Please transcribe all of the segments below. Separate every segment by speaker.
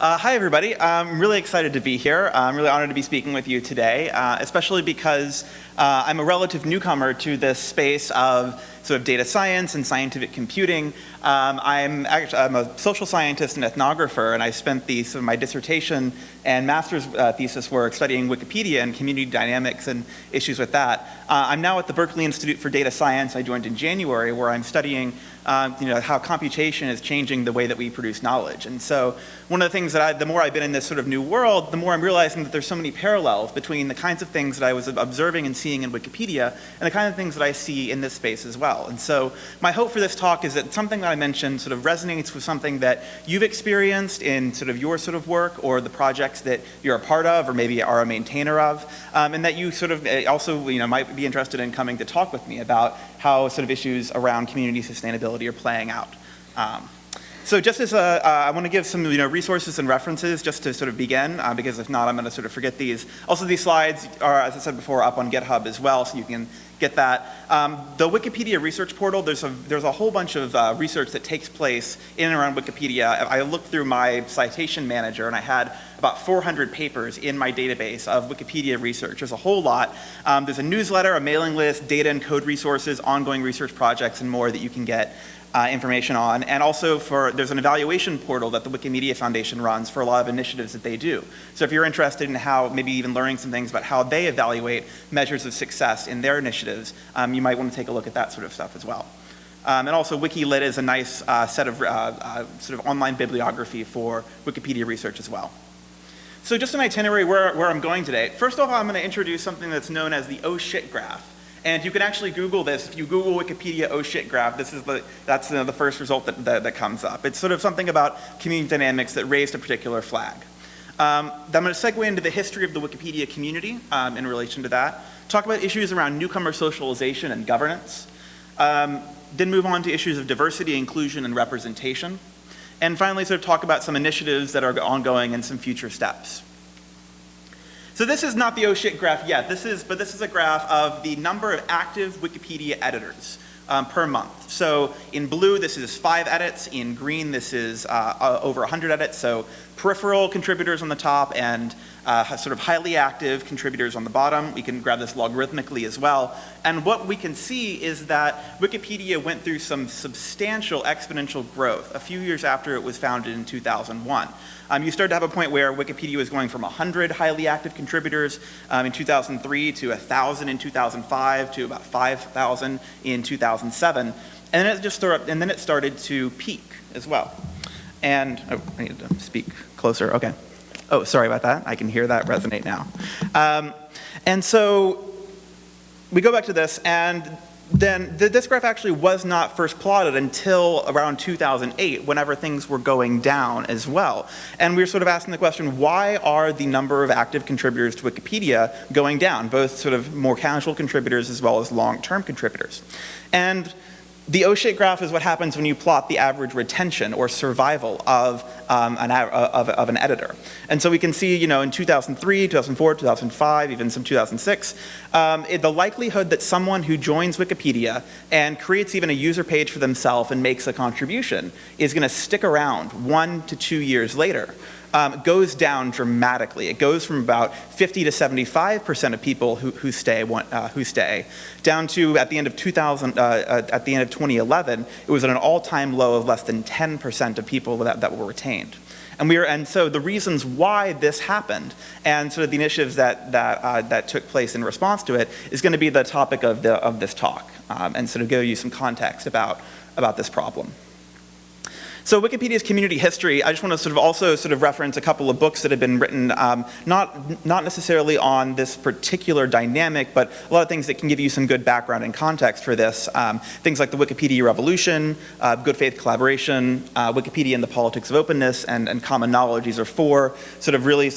Speaker 1: Hi, everybody. I'm really excited to be here. I'm really honored to be speaking with you today, especially because I'm a relative newcomer to this space of sort of data science and scientific computing. I'm a social scientist and ethnographer, and I spent my dissertation and master's thesis work studying Wikipedia and community dynamics and issues with that. I'm now at the Berkeley Institute for Data Science. I joined in January, where I'm studying how computation is changing the way that we produce knowledge. And so one of the things that the more I've been in this sort of new world, the more I'm realizing that there's so many parallels between the kinds of things that I was observing and seeing in Wikipedia and the kind of things that I see in this space as well. And so my hope for this talk is that something that I mentioned sort of resonates with something that you've experienced in sort of your sort of work or the projects that you're a part of or maybe are a maintainer of, and that you sort of also might be interested in coming to talk with me about how sort of issues around community sustainability are playing out. So just as I want to give some resources and references just to sort of begin, because if not, I'm going to sort of forget these. Also, these slides are, as I said before, up on GitHub as well, so you can get that. The Wikipedia research portal, there's a whole bunch of research that takes place in and around Wikipedia. I looked through my citation manager, and I had about 400 papers in my database of Wikipedia research. There's a whole lot. There's a newsletter, a mailing list, data and code resources, ongoing research projects, and more that you can get information on. And also there's an evaluation portal that the Wikimedia Foundation runs for a lot of initiatives that they do. So if you're interested in how, maybe even learning some things about how they evaluate measures of success in their initiatives, you might want to take a look at that sort of stuff as well. And also WikiLit is a nice set of sort of online bibliography for Wikipedia research as well. So just an itinerary where I'm going today. First of all, I'm going to introduce something that's known as the oh shit graph. And you can actually Google this. If you Google Wikipedia oh shit graph, that's the first result that comes up. It's sort of something about community dynamics that raised a particular flag. Then I'm going to segue into the history of the Wikipedia community in relation to that. Talk about issues around newcomer socialization and governance. Then move on to issues of diversity, inclusion, and representation. And finally sort of talk about some initiatives that are ongoing and some future steps. So this is not the oh shit graph yet, but this is a graph of the number of active Wikipedia editors per month. So in blue, this is 5 edits. In green, this is over 100 edits. So peripheral contributors on the top and sort of highly active contributors on the bottom. We can grab this logarithmically as well. And what we can see is that Wikipedia went through some substantial exponential growth a few years after it was founded in 2001. You started to have a point where Wikipedia was going from 100 highly active contributors in 2003 to 1,000 in 2005 to about 5,000 in 2007. And then it started to peak as well. And, oh, I need to speak closer, okay. Oh, sorry about that. I can hear that resonate now. And so we go back to this, and then this graph actually was not first plotted until around 2008, whenever things were going down as well. And we were sort of asking the question, why are the number of active contributors to Wikipedia going down, both sort of more casual contributors as well as long-term contributors? And the oh shit graph is what happens when you plot the average retention or survival of an editor. And so we can see, in 2003, 2004, 2005, even some 2006, the likelihood that someone who joins Wikipedia and creates even a user page for themselves and makes a contribution is going to stick around 1 to 2 years later. Goes down dramatically. It goes from about 50 to 75% of people who stay down to at the end of 2011, it was at an all-time low of less than 10% of people that were retained. And so the reasons why this happened and sort of the initiatives that took place in response to it is going to be the topic of this talk, and sort of give you some context about this problem. So Wikipedia's community history, I just want to also reference a couple of books that have been written, not necessarily on this particular dynamic, but a lot of things that can give you some good background and context for this. Things like the Wikipedia Revolution, Good Faith Collaboration, Wikipedia and the Politics of Openness, and Common Knowledge. These are 4 really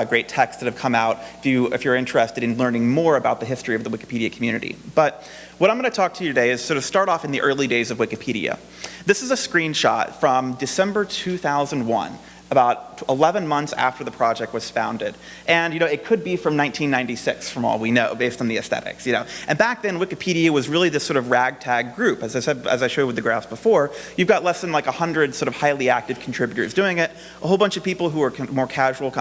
Speaker 1: great texts that have come out if you're interested in learning more about the history of the Wikipedia community. But what I'm going to talk to you today is start off in the early days of Wikipedia. This is a screenshot from December 2001. about 11 months after the project was founded. And it could be from 1996, from all we know, based on the aesthetics. And back then, Wikipedia was really this sort of ragtag group. As I said, as I showed with the graphs before, you've got less than like 100 sort of highly active contributors doing it, a whole bunch of people who are more casual,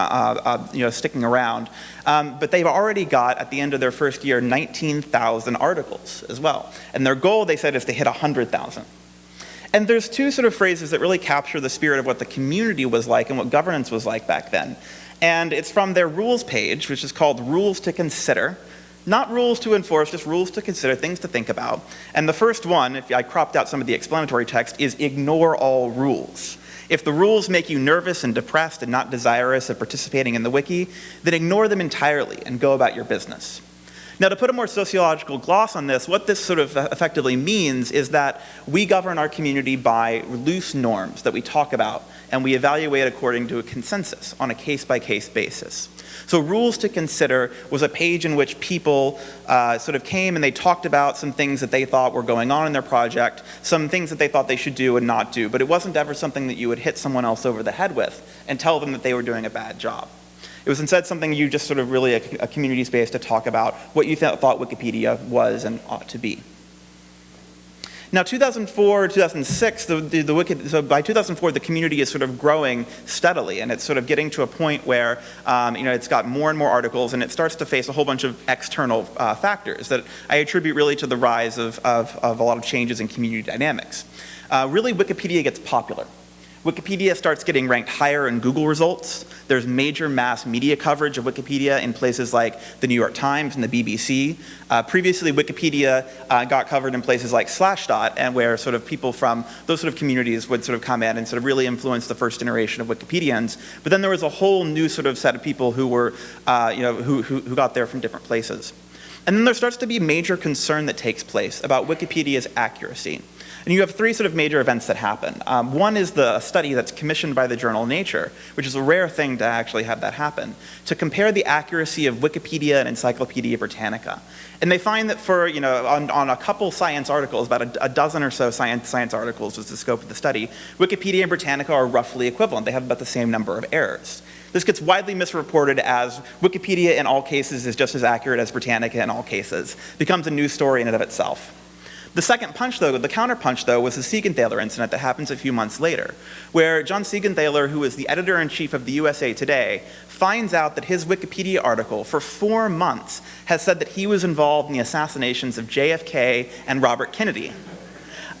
Speaker 1: sticking around. But they've already got, at the end of their first year, 19,000 articles as well. And their goal, they said, is to hit 100,000. And there's two sort of phrases that really capture the spirit of what the community was like and what governance was like back then. And it's from their rules page, which is called Rules to Consider. Not rules to enforce, just rules to consider, things to think about. And the first one, if I cropped out some of the explanatory text, is ignore all rules. If the rules make you nervous and depressed and not desirous of participating in the wiki, then ignore them entirely and go about your business. Now, to put a more sociological gloss on this, what this sort of effectively means is that we govern our community by loose norms that we talk about, and we evaluate according to a consensus on a case-by-case basis. So Rules to Consider was a page in which people sort of came and they talked about some things that they thought were going on in their project, some things that they thought they should do and not do, but it wasn't ever something that you would hit someone else over the head with and tell them that they were doing a bad job. It was instead something you just sort of really a community space to talk about what you thought Wikipedia was and ought to be. Now, 2004, 2006, so by 2004, the community is sort of growing steadily, and it's sort of getting to a point where, it's got more and more articles, and it starts to face a whole bunch of external factors that I attribute really to the rise of a lot of changes in community dynamics. Really, Wikipedia gets popular. Wikipedia starts getting ranked higher in Google results. There's major mass media coverage of Wikipedia in places like the New York Times and the BBC. Previously, Wikipedia got covered in places like Slashdot, and where sort of people from those sort of communities would sort of come in and sort of really influence the first generation of Wikipedians. But then there was a whole new sort of set of people who were, who got there from different places. And then there starts to be major concern that takes place about Wikipedia's accuracy. And you have three sort of major events that happen. One is the study that's commissioned by the journal Nature, which is a rare thing to actually have that happen, to compare the accuracy of Wikipedia and Encyclopedia Britannica. And they find that for, on a couple science articles, about a dozen or so science articles was the scope of the study, Wikipedia and Britannica are roughly equivalent. They have about the same number of errors. This gets widely misreported as Wikipedia in all cases is just as accurate as Britannica in all cases. It becomes a news story in and of itself. The second punch, though, the counterpunch, though, was the Siegenthaler incident that happens a few months later, where John Siegenthaler, who is the editor-in-chief of the USA Today, finds out that his Wikipedia article for 4 months has said that he was involved in the assassinations of JFK and Robert Kennedy.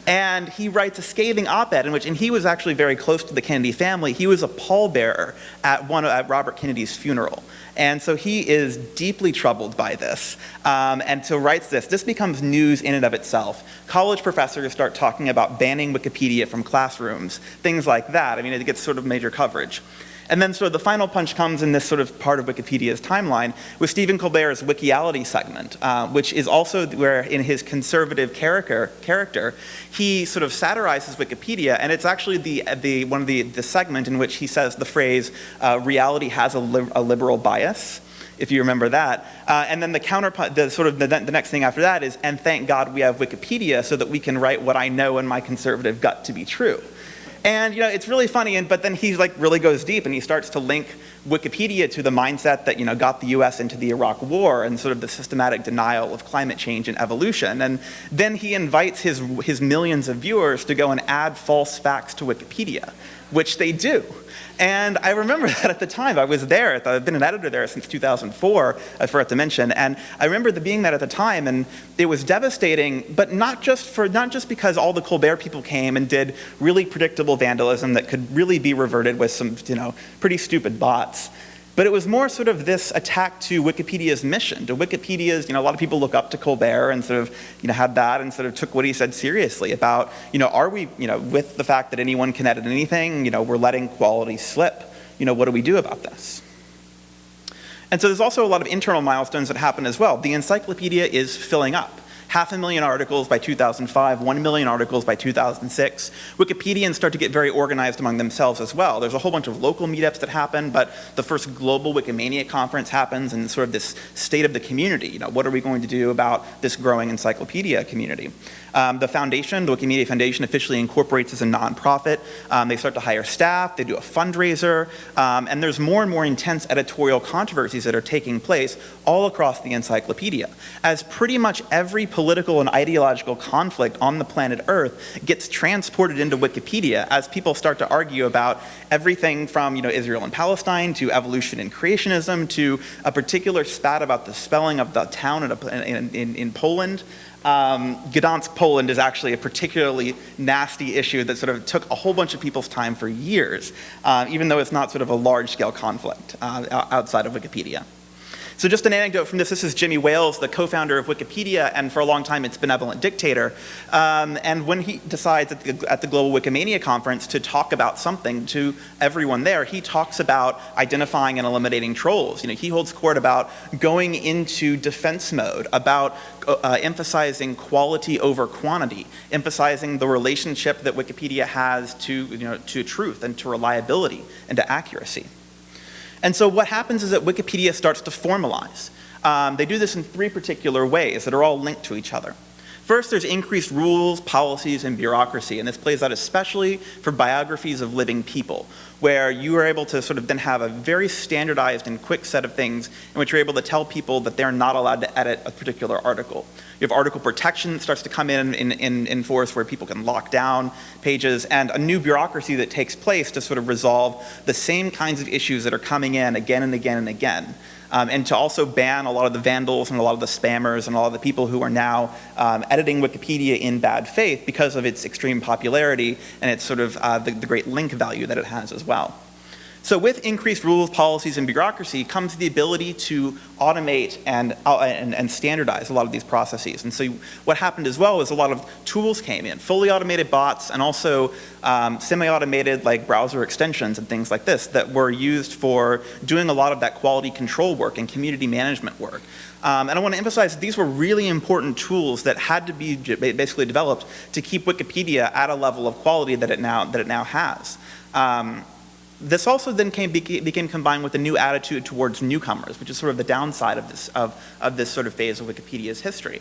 Speaker 1: And he writes a scathing op-ed in which, and he was actually very close to the Kennedy family. He was a pallbearer at Robert Kennedy's funeral. And so he is deeply troubled by this. And so writes this. This becomes news in and of itself. College professors start talking about banning Wikipedia from classrooms, things like that. I mean, it gets sort of major coverage. And then sort of the final punch comes in this sort of part of Wikipedia's timeline with Stephen Colbert's Wikiality segment, which is also where in his conservative character, he sort of satirizes Wikipedia, and it's actually the segment in which he says the phrase, reality has a liberal bias, if you remember that. And then the next thing after that is, and thank God we have Wikipedia so that we can write what I know in my conservative gut to be true. And it's really funny, but then he really goes deep and he starts to link Wikipedia to the mindset that got the US into the Iraq War and sort of the systematic denial of climate change and evolution. And then he invites his millions of viewers to go and add false facts to Wikipedia, which they do. And I remember that at the time. I was there. I've been an editor there since 2004, I forgot to mention. And I remember being there at the time, and it was devastating, but not just because all the Colbert people came and did really predictable vandalism that could really be reverted with some, pretty stupid bots. But it was more sort of this attack to Wikipedia's mission, to Wikipedia's, a lot of people look up to Colbert and sort of, had that and sort of took what he said seriously about, are we, with the fact that anyone can edit anything, we're letting quality slip, what do we do about this? And so there's also a lot of internal milestones that happen as well. The encyclopedia is filling up. 500,000 articles by 2005, 1 million articles by 2006. Wikipedians start to get very organized among themselves as well. There's a whole bunch of local meetups that happen, but the first global Wikimania conference happens in sort of this state of the community. You know, what are we going to do about this growing encyclopedia community? The foundation, the Wikimedia Foundation, officially incorporates as a nonprofit. They start to hire staff, they do a fundraiser, and there's more and more intense editorial controversies that are taking place all across the encyclopedia. As pretty much every political and ideological conflict on the planet Earth gets transported into Wikipedia as people start to argue about everything from, you know, Israel and Palestine to evolution and creationism to a particular spat about the spelling of the town in Poland. Gdansk, Poland is actually a particularly nasty issue that sort of took a whole bunch of people's time for years, even though it's not sort of a large-scale conflict outside of Wikipedia. So just an anecdote from this. This is Jimmy Wales, the co-founder of Wikipedia, and for a long time its benevolent dictator. And when he decides at the Global Wikimania Conference to talk about something to everyone there, he talks about identifying and eliminating trolls. You know, he holds court about going into defense mode, about emphasizing quality over quantity, emphasizing the relationship that Wikipedia has to truth and to reliability and to accuracy. And so what happens is that Wikipedia starts to formalize. They do this in 3 particular ways that are all linked to each other. First, there's increased rules, policies, and bureaucracy, and this plays out especially for biographies of living people, where you are able to sort of then have a very standardized and quick set of things in which you're able to tell people that they're not allowed to edit a particular article. You have article protection that starts to come in force where people can lock down pages, and a new bureaucracy that takes place to sort of resolve the same kinds of issues that are coming in again and again and again. And to also ban a lot of the vandals and a lot of the spammers and a lot of the people who are now editing Wikipedia in bad faith because of its extreme popularity and its sort of the great link value that it has as well. So with increased rules, policies, and bureaucracy comes the ability to automate and standardize a lot of these processes. And so what happened as well is a lot of tools came in, fully automated bots and also semi-automated like browser extensions and things like this that were used for doing a lot of that quality control work and community management work. And I want to emphasize that these were really important tools that had to be basically developed to keep Wikipedia at a level of quality that it now has. This also then became combined with a new attitude towards newcomers, which is sort of the downside of this sort of phase of Wikipedia's history.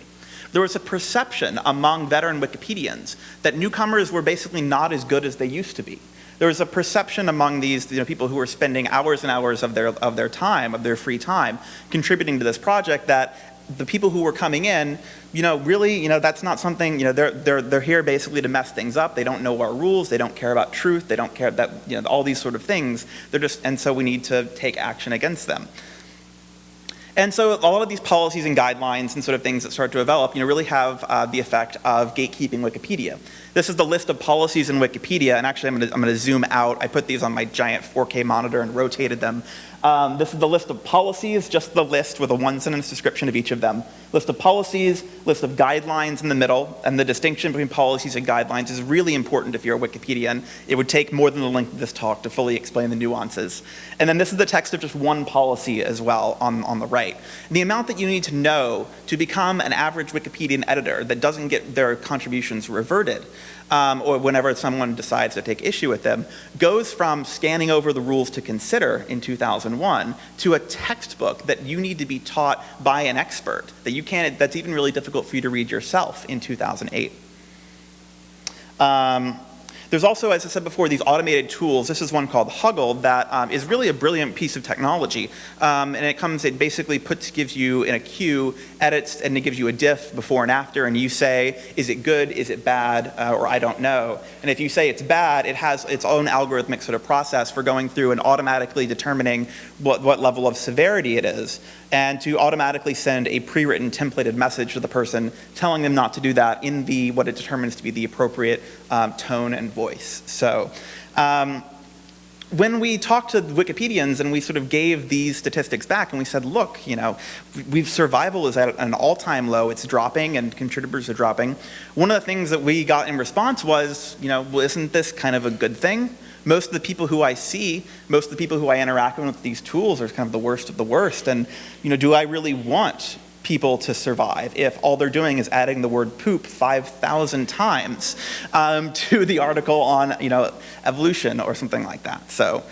Speaker 1: There was a perception among veteran Wikipedians that newcomers were basically not as good as they used to be. There was a perception among these people who were spending hours and hours of their time, of their free time, contributing to this project that the people who were coming in, really, that's not something, they're here basically to mess things up. They don't know our rules. They don't care about truth. They don't care that, all these sort of things. And so we need to take action against them. And so a lot of these policies and guidelines and sort of things that start to develop, really have the effect of gatekeeping Wikipedia. This is the list of policies in Wikipedia, and actually I'm going to zoom out. I put these on my giant 4K monitor and rotated them. This is the list of policies, just the list with a 1-sentence description of each of them. List of policies, list of guidelines in the middle, and the distinction between policies and guidelines is really important if you're a Wikipedian. It would take more than the length of this talk to fully explain the nuances. And then this is the text of just one policy as well on the right. The amount that you need to know to become an average Wikipedian editor that doesn't get their contributions reverted, or whenever someone decides to take issue with them, goes from scanning over the rules to consider in 2001 to a textbook that you need to be taught by an expert that's even really difficult for you to read yourself in 2008. There's also, as I said before, these automated tools. This is one called Huggle that is really a brilliant piece of technology. And it basically gives you in a queue, edits, and it gives you a diff before and after, and you say, is it good, is it bad, or I don't know. And if you say it's bad, it has its own algorithmic sort of process for going through and automatically determining what level of severity it is, and to automatically send a pre-written templated message to the person telling them not to do that in what it determines to be the appropriate tone and voice. So when we talked to Wikipedians and we sort of gave these statistics back and we said, look, survival is at an all-time low, it's dropping and contributors are dropping. One of the things that we got in response was, well, isn't this kind of a good thing? Most of the people who I see, most of the people who I interact with these tools are kind of the worst of the worst. And, do I really want people to survive if all they're doing is adding the word poop 5,000 times to the article on, evolution or something like that. So,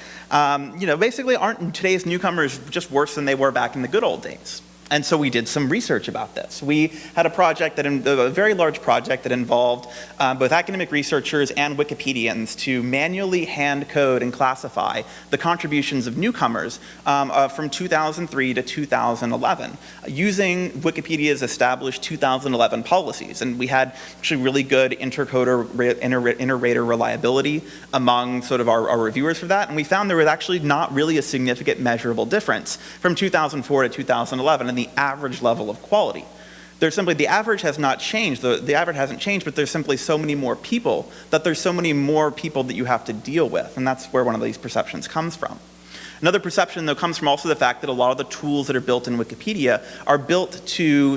Speaker 1: basically aren't today's newcomers just worse than they were back in the good old days? And so we did some research about this. We had a project a very large project that involved both academic researchers and Wikipedians to manually hand code and classify the contributions of newcomers from 2003 to 2011 using Wikipedia's established 2011 policies. And we had actually really good inter-rater reliability among sort of our reviewers for that. And we found there was actually not really a significant measurable difference from 2004 to 2011 in the average level of quality. The average has not changed, the average hasn't changed, but there's simply so many more people that there's so many more people that you have to deal with, and that's where one of these perceptions comes from. Another perception, though, comes from also the fact that a lot of the tools that are built in Wikipedia are built to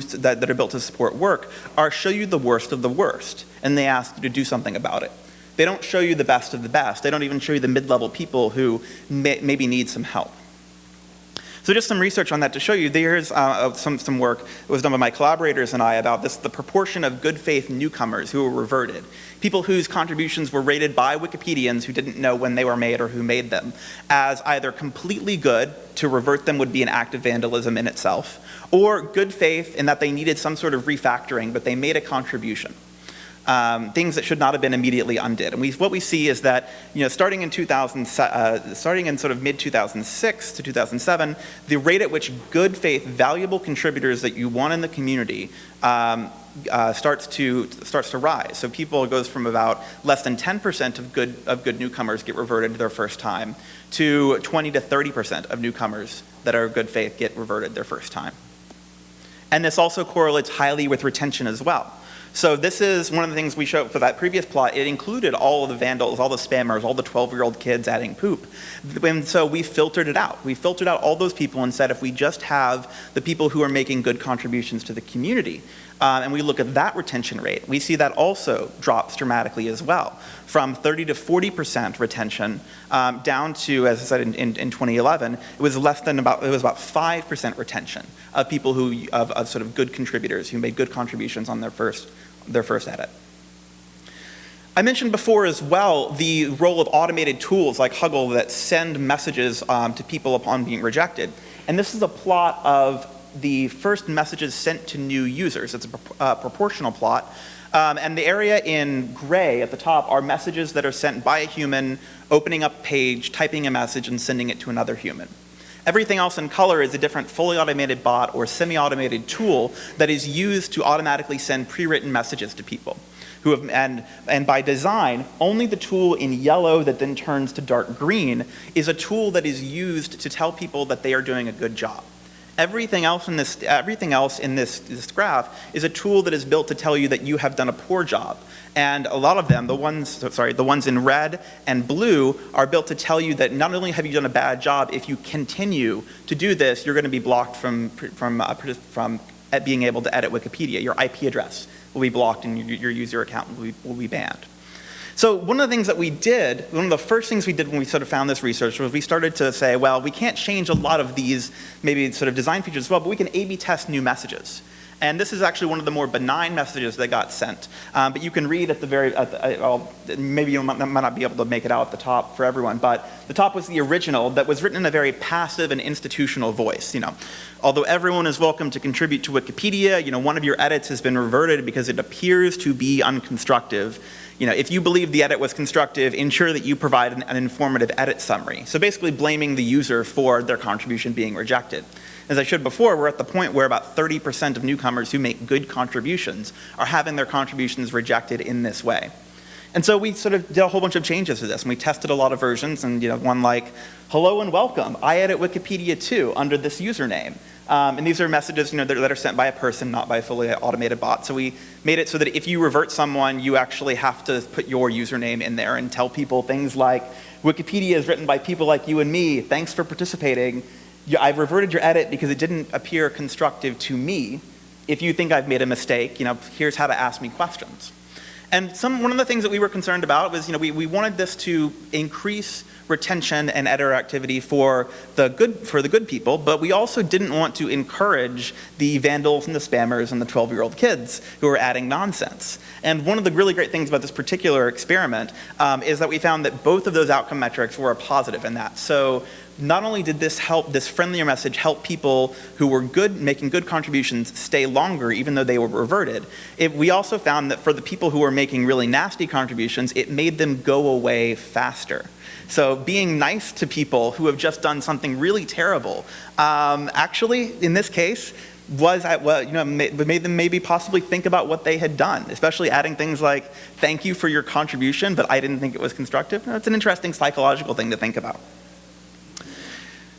Speaker 1: support work show you the worst of the worst, and they ask you to do something about it. They don't show you the best of the best. They don't even show you the mid-level people who maybe need some help. So just some research on that to show you. There's some work that was done by my collaborators and I about the proportion of good faith newcomers who were reverted. People whose contributions were rated by Wikipedians who didn't know when they were made or who made them as either completely good, to revert them would be an act of vandalism in itself, or good faith in that they needed some sort of refactoring, but they made a contribution. Things that should not have been immediately undid. And what we see is that, starting in sort of mid-2006 to 2007, the rate at which good faith, valuable contributors that you want in the community starts to rise. So it goes from about less than 10% of good newcomers get reverted their first time to 20 to 30% of newcomers that are good faith get reverted their first time. And this also correlates highly with retention as well. So this is one of the things we showed for that previous plot. It included all of the vandals, all the spammers, all the 12-year-old kids adding poop. And so we filtered it out. We filtered out all those people and said if we just have the people who are making good contributions to the community, and we look at that retention rate, we see that also drops dramatically as well, from 30 to 40% retention down to, as I said, in 2011, it was about 5% retention of people of sort of good contributors who made good contributions on their first edit. I mentioned before as well the role of automated tools like Huggle that send messages to people upon being rejected. And this is a plot of the first messages sent to new users. It's a proportional plot. And the area in gray at the top are messages that are sent by a human, opening up a page, typing a message, and sending it to another human. Everything else in color is a different fully automated bot or semi-automated tool that is used to automatically send pre-written messages to people. And by design, only the tool in yellow that then turns to dark green is a tool that is used to tell people that they are doing a good job. Everything else in this graph is a tool that is built to tell you that you have done a poor job. And a lot of them, the ones in red and blue, are built to tell you that not only have you done a bad job, if you continue to do this, you're going to be blocked from being able to edit Wikipedia. Your IP address will be blocked and your user account will be banned. So one of the things that we did, one of the first things we did when we sort of found this research was we started to say, well, we can't change a lot of these maybe sort of design features as well, but we can A/B test new messages. And this is actually one of the more benign messages that got sent. But you can read at the very, maybe you might not be able to make it out at the top for everyone, but the top was the original that was written in a very passive and institutional voice. Although everyone is welcome to contribute to Wikipedia, one of your edits has been reverted because it appears to be unconstructive. If you believe the edit was constructive, ensure that you provide an informative edit summary. So basically blaming the user for their contribution being rejected. As I showed before, we're at the point where about 30% of newcomers who make good contributions are having their contributions rejected in this way. And so we sort of did a whole bunch of changes to this, and we tested a lot of versions, and one like, hello and welcome, I edit Wikipedia too, under this username. And these are messages that are sent by a person, not by a fully automated bot. So we made it so that if you revert someone, you actually have to put your username in there and tell people things like, Wikipedia is written by people like you and me, thanks for participating. I've reverted your edit because it didn't appear constructive to me. If you think I've made a mistake, here's how to ask me questions. And one of the things that we were concerned about was, we wanted this to increase retention and editor activity for the good people, but we also didn't want to encourage the vandals and the spammers and the 12-year-old kids who are adding nonsense. And one of the really great things about this particular experiment is that we found that both of those outcome metrics were a positive in that. So not only did this friendlier message help people who were making good contributions stay longer even though they were reverted, we also found that for the people who were making really nasty contributions, it made them go away faster. So being nice to people who have just done something really terrible, actually, in this case, made them maybe possibly think about what they had done, especially adding things like, thank you for your contribution, but I didn't think it was constructive. That's an interesting psychological thing to think about.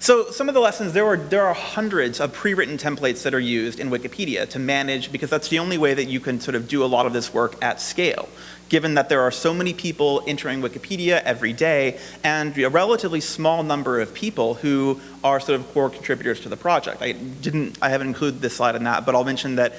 Speaker 1: So some of the lessons, there are hundreds of pre-written templates that are used in Wikipedia to manage, because that's the only way that you can sort of do a lot of this work at scale, given that there are so many people entering Wikipedia every day and a relatively small number of people who are sort of core contributors to the project. I haven't included this slide in that, but I'll mention that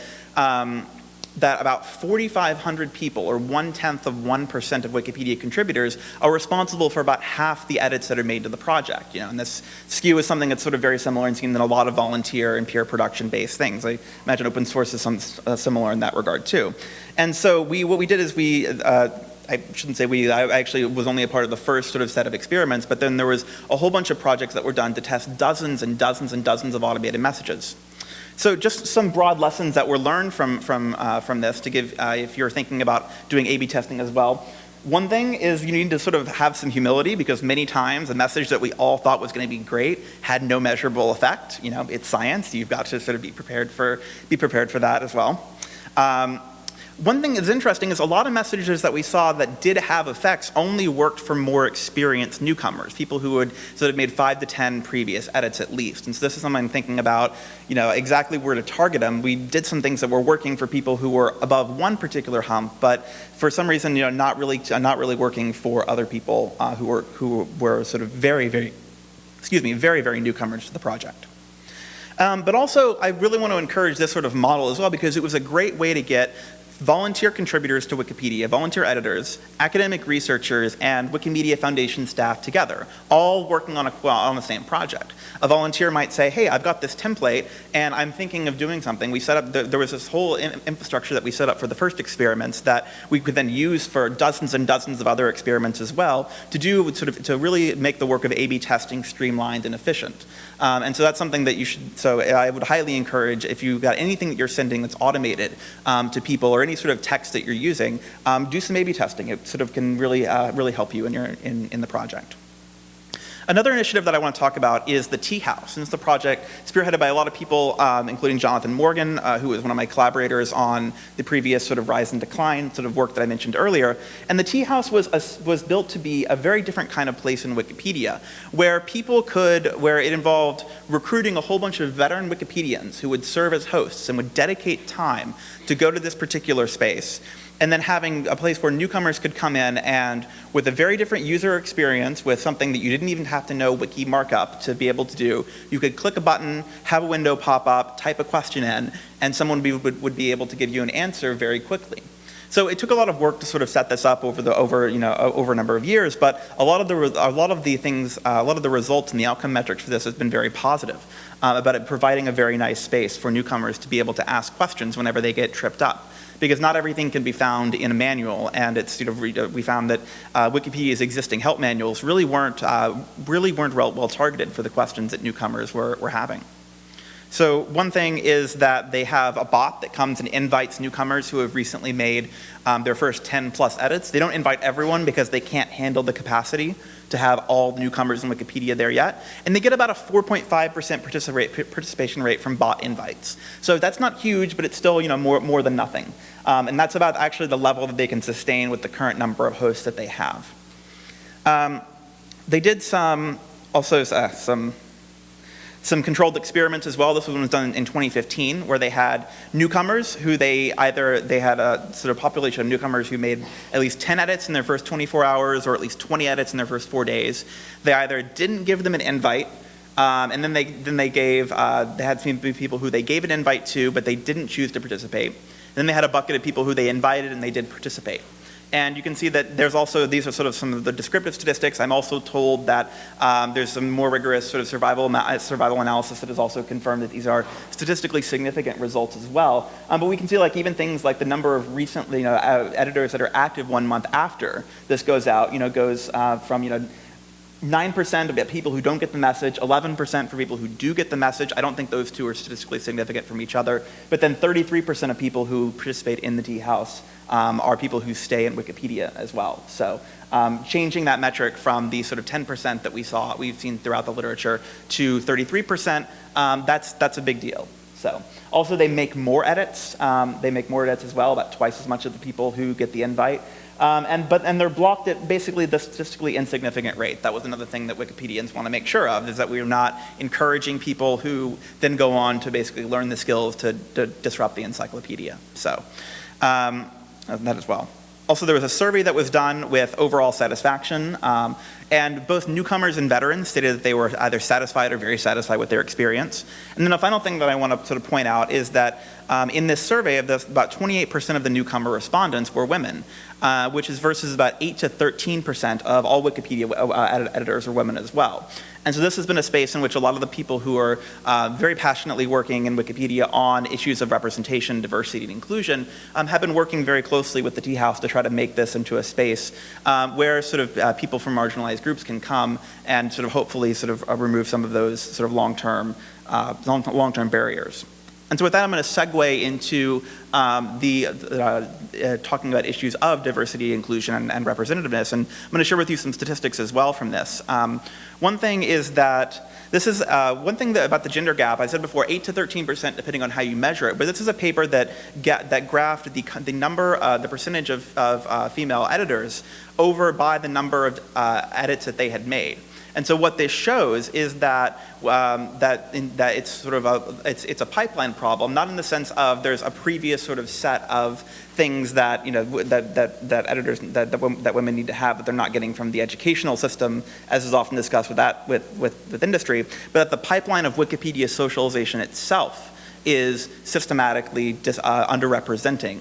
Speaker 1: that about 4,500 people, or 1/10 of 1% of Wikipedia contributors, are responsible for about half the edits that are made to the project. And this skew is something that's sort of very similar and seen in a lot of volunteer and peer production-based things. I imagine open source is similar in that regard too. And so what we did is I shouldn't say I actually was only a part of the first sort of set of experiments, but then there was a whole bunch of projects that were done to test dozens and dozens and dozens of automated messages. So just some broad lessons that were learned from this to give, if you're thinking about doing A/B testing as well. One thing is you need to sort of have some humility, because many times a message that we all thought was going to be great had no measurable effect. It's science. You've got to sort of be prepared for that as well. One thing that's interesting is a lot of messages that we saw that did have effects only worked for more experienced newcomers, people who had sort of made 5 to 10 previous edits at least. And so this is something I'm thinking about, exactly where to target them. We did some things that were working for people who were above one particular hump, but for some reason, not really working for other people who were sort of very, very newcomers to the project. But also, I really want to encourage this sort of model as well, because it was a great way to get volunteer contributors to Wikipedia, volunteer editors, academic researchers, and Wikimedia Foundation staff together, all working on the same project. A volunteer might say, hey, I've got this template, and I'm thinking of doing something. We set up, there was this whole infrastructure that we set up for the first experiments that we could then use for dozens and dozens of other experiments as well, to really make the work of A/B testing streamlined and efficient. And so that's something that I would highly encourage, if you've got anything that you're sending that's automated to people, or any sort of text that you're using, do some A/B testing. It sort of can really help you in the project. Another initiative that I want to talk about is the Tea House. And it's a project spearheaded by a lot of people, including Jonathan Morgan, who was one of my collaborators on the previous sort of rise and decline sort of work that I mentioned earlier. And the Tea House was built to be a very different kind of place in Wikipedia, where it involved recruiting a whole bunch of veteran Wikipedians who would serve as hosts and would dedicate time to go to this particular space, and then having a place where newcomers could come in and, with a very different user experience, with something that you didn't even have to know wiki markup to be able to do, you could click a button, have a window pop up, type a question in, and someone would be able to give you an answer very quickly. So it took a lot of work to sort of set this up over a number of years, but a lot of the results and the outcome metrics for this has been very positive about it providing a very nice space for newcomers to be able to ask questions whenever they get tripped up. Because not everything can be found in a manual, and we found that Wikipedia's existing help manuals really weren't well targeted for the questions that newcomers were having. So one thing is that they have a bot that comes and invites newcomers who have recently made their first 10 plus edits. They don't invite everyone because they can't handle the capacity to have all newcomers in Wikipedia there yet. And they get about a 4.5% participation rate from bot invites. So that's not huge, but it's still more than nothing. And that's about actually the level that they can sustain with the current number of hosts that they have. They did some controlled experiments as well. This one was done in 2015, where they had newcomers who they had a sort of population of newcomers who made at least 10 edits in their first 24 hours, or at least 20 edits in their first 4 days. They either didn't give them an invite, and then they had some people who they gave an invite to, but they didn't choose to participate. And then they had a bucket of people who they invited and they did participate. And you can see that there's also, these are sort of some of the descriptive statistics. I'm also told that there's some more rigorous sort of survival analysis that has also confirmed that these are statistically significant results as well. But we can see like even things like the number of recently, editors that are active 1 month after this goes out, goes from, 9% of people who don't get the message, 11% for people who do get the message. I don't think those two are statistically significant from each other. But then 33% of people who participate in the Tea House are people who stay in Wikipedia as well. So changing that metric from the sort of 10% that we've seen throughout the literature to 33%, that's a big deal. So also they make more edits. They make more edits as well, about twice as much of the people who get the invite. And they're blocked at basically the statistically insignificant rate. That was another thing that Wikipedians want to make sure of, is that we're not encouraging people who then go on to basically learn the skills to disrupt the encyclopedia. So that as well. Also, there was a survey that was done with overall satisfaction, and both newcomers and veterans stated that they were either satisfied or very satisfied with their experience. And then the final thing that I want to sort of point out is that in this survey, about 28% of the newcomer respondents were women, which is versus about 8 to 13% of all Wikipedia editors are women as well. And so this has been a space in which a lot of the people who are very passionately working in Wikipedia on issues of representation, diversity, and inclusion have been working very closely with the Tea House to try to make this into a space where sort of people from marginalized groups can come and sort of hopefully sort of remove some of those sort of long-term barriers. And so with that, I'm going to segue into talking about issues of diversity, inclusion, and representativeness. And I'm going to share with you some statistics as well from this. One thing is that this is one thing about the gender gap. I said before, 8 to 13%, depending on how you measure it. But this is a paper that graphed the percentage of female editors over by the number of edits that they had made. And so what this shows is that it's sort of it's a pipeline problem, not in the sense of there's a previous sort of set of things that that editors that women need to have that they're not getting from the educational system, as is often discussed with industry, but that the pipeline of Wikipedia socialization itself is systematically underrepresenting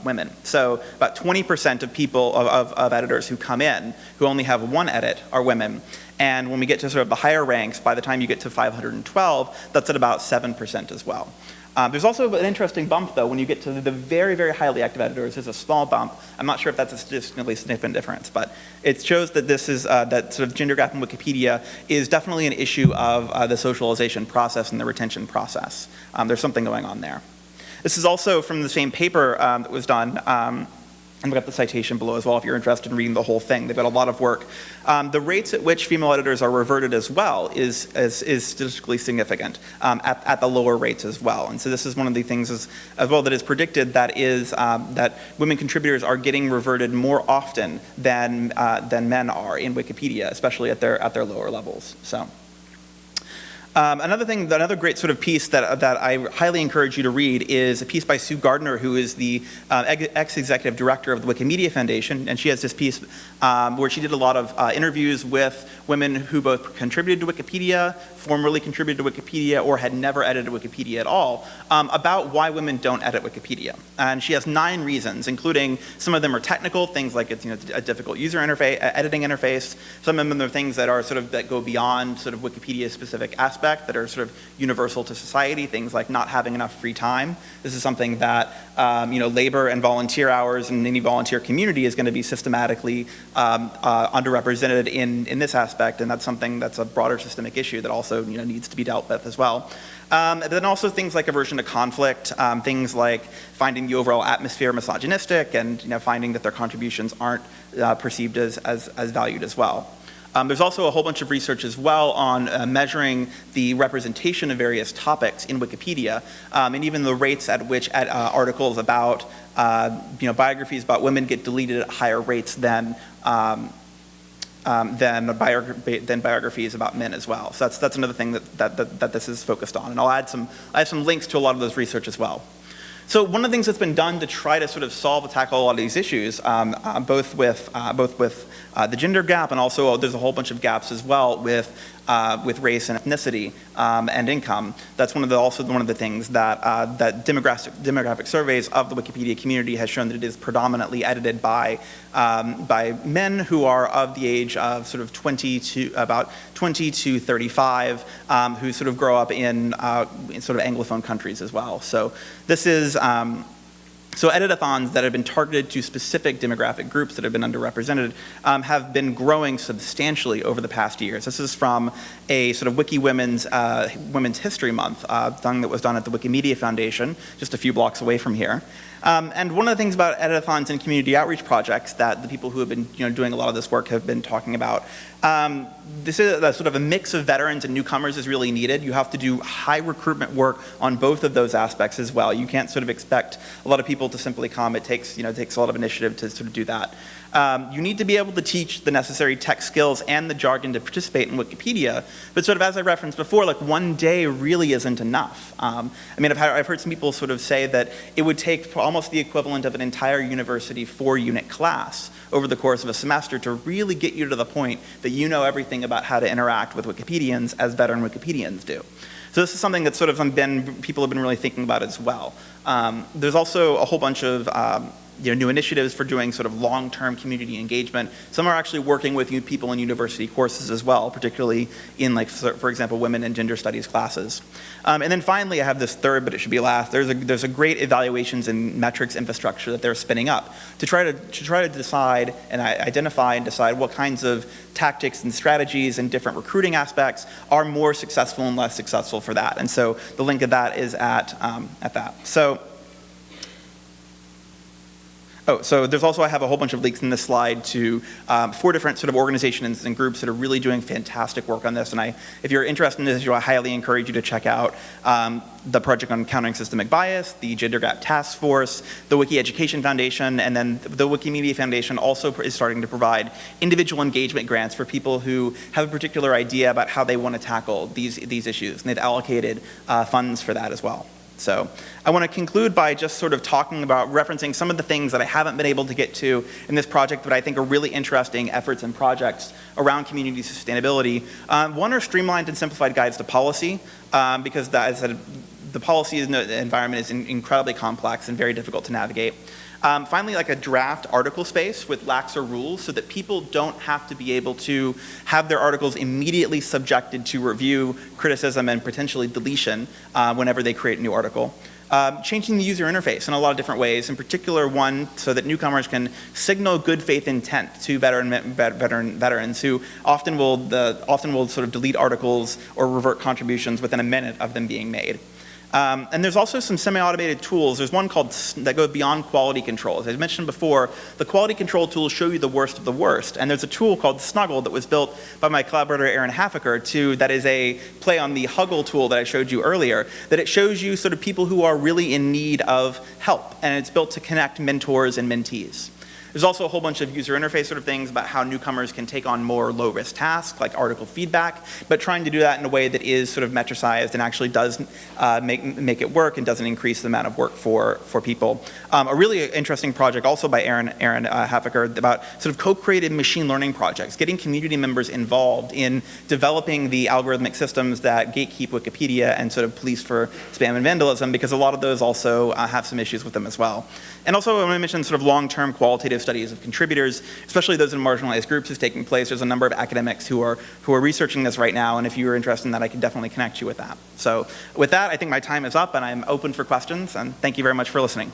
Speaker 1: women. So about 20% of people, of editors who come in, who only have one edit, are women. And when we get to sort of the higher ranks, by the time you get to 512, that's at about 7% as well. There's also an interesting bump, though, when you get to the very, very highly active editors. There's a small bump. I'm not sure if that's a statistically significant difference, but it shows that this is that sort of gender gap in Wikipedia is definitely an issue of the socialization process and the retention process. There's something going on there. This is also from the same paper that was done. And we've got the citation below as well if you're interested in reading the whole thing. They've got a lot of work. The rates at which female editors are reverted as well is statistically significant at the lower rates as well. And so this is one of the things as well that is predicted, that is that women contributors are getting reverted more often than men are in Wikipedia, especially at their lower levels. So. Another great sort of piece that I highly encourage you to read is a piece by Sue Gardner, who is the ex-executive director of the Wikimedia Foundation, and she has this piece where she did a lot of interviews with women who both contributed to Wikipedia, formerly contributed to Wikipedia, or had never edited Wikipedia at all, about why women don't edit Wikipedia. And she has 9 reasons, including some of them are technical, things like it's a difficult user interface, editing interface. Some of them are things that are sort of that go beyond sort of Wikipedia specific aspects, that are sort of universal to society, things like not having enough free time. This is something that labor and volunteer hours and any volunteer community is going to be systematically underrepresented in this aspect, and that's something that's a broader systemic issue that also needs to be dealt with as well. Then also things like aversion to conflict, things like finding the overall atmosphere misogynistic, and finding that their contributions aren't perceived as valued as well. There's also a whole bunch of research as well on measuring the representation of various topics in Wikipedia, and even the rates at which articles about biographies about women get deleted at higher rates than biographies about men as well. So that's another thing that this is focused on, and I have some links to a lot of those research as well. So one of the things that's been done to try to sort of tackle a lot of these issues, both with the gender gap, and also there's a whole bunch of gaps as well with race and ethnicity and income. That's also one of the things that that demographic surveys of the Wikipedia community has shown that it is predominantly edited by men who are of the age of sort of 20 to 35, who sort of grow up in sort of Anglophone countries as well. So this is so editathons that have been targeted to specific demographic groups that have been underrepresented have been growing substantially over the past years. This is from a sort of Wiki Women's History Month thing that was done at the Wikimedia Foundation, just a few blocks away from here. And one of the things about editathons and community outreach projects that the people who have been doing a lot of this work have been talking about, this is sort of a mix of veterans and newcomers is really needed. You have to do high recruitment work on both of those aspects as well. You can't sort of expect a lot of people to simply come. It takes a lot of initiative to sort of do that. You need to be able to teach the necessary tech skills and the jargon to participate in Wikipedia, but sort of as I referenced before, like one day really isn't enough. I mean, I've heard some people sort of say that it would take almost the equivalent of an entire university 4-unit class over the course of a semester to really get you to the point that you know everything about how to interact with Wikipedians as veteran Wikipedians do. So this is something that sort of people have been really thinking about as well. There's also a whole bunch of new initiatives for doing sort of long-term community engagement. Some are actually working with people in university courses as well, particularly in, like, for example, women and gender studies classes. And then finally, I have this third, but it should be last. There's a great evaluations and metrics infrastructure that they're spinning up to try to decide and identify and decide what kinds of tactics and strategies and different recruiting aspects are more successful and less successful for that. And so the link of that is at that. So there's also, I have a whole bunch of links in this slide to 4 different sort of organizations and groups that are really doing fantastic work on this. And if you're interested in this issue, I highly encourage you to check out the Project on Countering Systemic Bias, the Gender Gap Task Force, the Wiki Education Foundation, and then the Wikimedia Foundation also is starting to provide individual engagement grants for people who have a particular idea about how they want to tackle these issues. And they've allocated funds for that as well. So I want to conclude by just sort of referencing some of the things that I haven't been able to get to in this project, but I think are really interesting efforts and projects around community sustainability. One are streamlined and simplified guides to policy, because as I said, the policy environment is incredibly complex and very difficult to navigate. Finally, like a draft article space with laxer rules so that people don't have to be able to have their articles immediately subjected to review, criticism, and potentially deletion whenever they create a new article. Changing the user interface in a lot of different ways, in particular one so that newcomers can signal good faith intent to veterans who often will sort of delete articles or revert contributions within a minute of them being made. And there's also some semi-automated tools. There's one that goes beyond quality control. As I mentioned before, the quality control tools show you the worst of the worst. And there's a tool called Snuggle that was built by my collaborator Aaron Hafeker that is a play on the Huggle tool that I showed you earlier, that it shows you sort of people who are really in need of help. And it's built to connect mentors and mentees. There's also a whole bunch of user interface sort of things about how newcomers can take on more low-risk tasks, like article feedback, but trying to do that in a way that is sort of metricized and actually does make it work and doesn't increase the amount of work for people. A really interesting project also by Aaron Hafeker about sort of co-created machine learning projects, getting community members involved in developing the algorithmic systems that gatekeep Wikipedia and sort of police for spam and vandalism, because a lot of those also have some issues with them as well. And also I want to mention sort of long-term qualitative studies of contributors, especially those in marginalized groups, is taking place. There's a number of academics who are researching this right now, and if you're interested in that, I can definitely connect you with that. So with that, I think my time is up, and I'm open for questions, and thank you very much for listening.